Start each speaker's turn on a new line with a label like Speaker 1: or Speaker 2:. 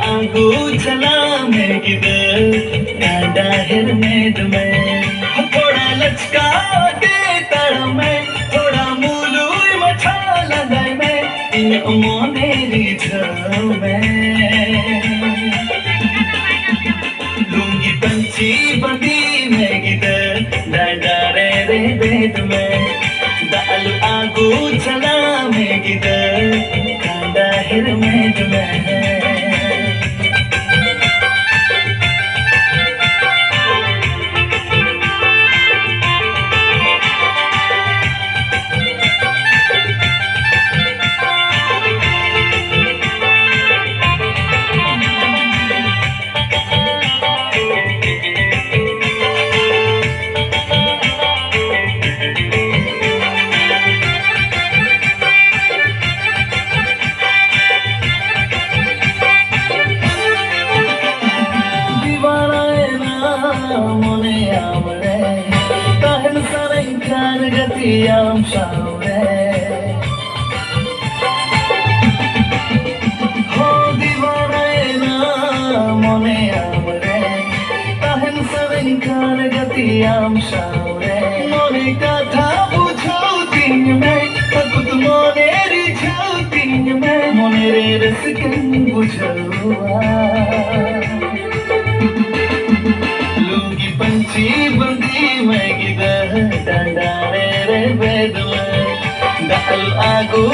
Speaker 1: आगू चला मैं किधर डांडा हिर में मैं थोड़ा लचका के तड़ में थोड़ा मूलू मछा लगाए मैं इन मोनेरी छाव में लूंगी पंछी बंदी मैं किधर डांडा रे बेद में दाल आगू चला मैं किधर डांडा हिर में मैं I'm sorry. Oh, divana na mone amre, tahan sarin kar gati I'm sorry. Mone katha bujhautin mein, takut mone rijhautin mein, mone re raskan bujhaua. लूंगी पंछी बंदी मैं किधर डांडा रे बेद में दाल आगू